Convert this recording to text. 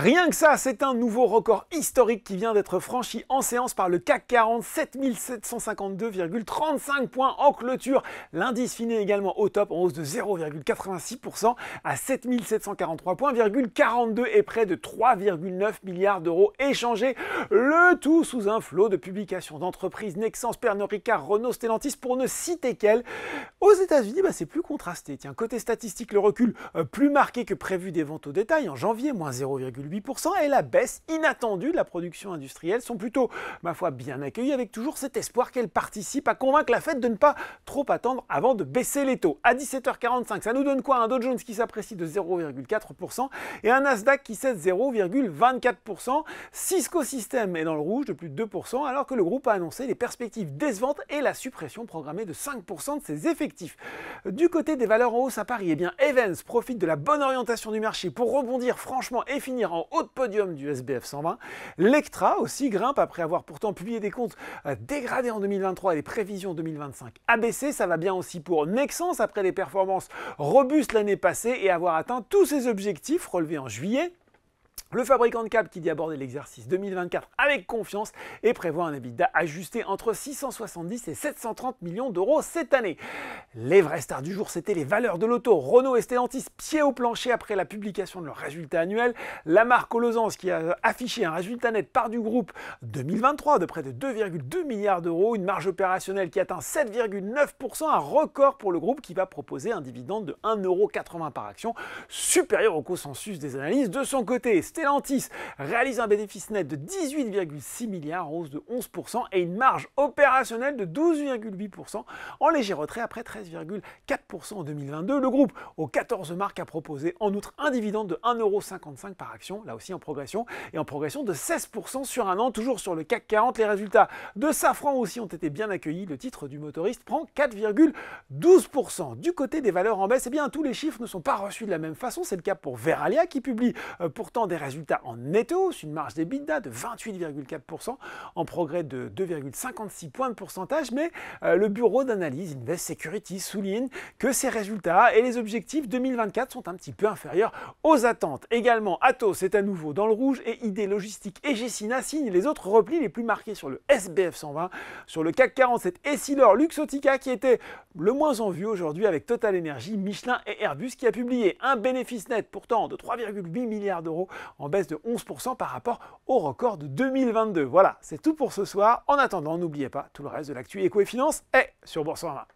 Rien que ça, c'est un nouveau record historique qui vient d'être franchi en séance par le CAC 40, 7752,35 points en clôture. L'indice finit également au top en hausse de 0,86% à 7743,42 points et près de 3,9 milliards d'euros échangés. Le tout sous un flot de publications d'entreprises Nexans, Pernod Ricard, Renault, Stellantis pour ne citer qu'elles. Aux États-Unis, c'est plus contrasté. Tiens, côté statistique, le recul plus marqué que prévu des ventes au détail en janvier, moins 0,8%, et la baisse inattendue de la production industrielle sont plutôt, ma foi, bien accueillies avec toujours cet espoir qu'elle participe à convaincre la Fed de ne pas trop attendre avant de baisser les taux. À 17h45, ça nous donne quoi? Un Dow Jones qui s'apprécie de 0,4% et un Nasdaq qui cède 0,24%. Cisco Systems est dans le rouge de plus de 2% alors que le groupe a annoncé les perspectives décevantes et la suppression programmée de 5% de ses effectifs. Du côté des valeurs en hausse à Paris, Evans profite de la bonne orientation du marché pour rebondir franchement et finir en haut de podium du SBF 120. Lectra aussi grimpe après avoir pourtant publié des comptes dégradés en 2023 et les prévisions 2025 abaissées. Ça va bien aussi pour Nexans après les performances robustes l'année passée et avoir atteint tous ses objectifs relevés en juillet. Le fabricant de câbles qui dit aborder l'exercice 2024 avec confiance et prévoit un EBITDA ajusté entre 670 et 730 millions d'euros cette année. Les vraies stars du jour, c'était les valeurs de l'auto. Renault et Stellantis pied au plancher après la publication de leurs résultats annuels. La marque aux losanges qui a affiché un résultat net part du groupe 2023 de près de 2,2 milliards d'euros, une marge opérationnelle qui atteint 7,9%, un record pour le groupe qui va proposer un dividende de 1,80 € par action, supérieur au consensus des analystes. De son côté, Stellantis réalise un bénéfice net de 18,6 milliards, hausse de 11% et une marge opérationnelle de 12,8% en léger retrait après 13,4% en 2022. Le groupe aux 14 marques a proposé en outre un dividende de 1,55 € par action, là aussi en progression, et en progression de 16% sur un an, toujours sur le CAC 40. Les résultats de Safran aussi ont été bien accueillis. Le titre du motoriste prend 4,12%. Du côté des valeurs en baisse, tous les chiffres ne sont pas reçus de la même façon. C'est le cas pour Verallia qui publie pourtant des résultats en nette hausse, une marge d'EBITDA de 28,4% en progrès de 2,56 points de pourcentage, mais le bureau d'analyse Invest Security souligne que ces résultats et les objectifs 2024 sont un petit peu inférieurs aux attentes. Également, Atos est à nouveau dans le rouge et ID Logistique et Gecina signent les autres replis les plus marqués sur le SBF 120. Sur le CAC 40, c'est Essilor Luxottica qui était le moins en vue aujourd'hui avec Total Energy, Michelin et Airbus qui a publié un bénéfice net pourtant de 3,8 milliards d'euros en baisse de 11% par rapport au record de 2022. Voilà, c'est tout pour ce soir. En attendant, n'oubliez pas, tout le reste de l'actu éco et finance est sur Boursorama.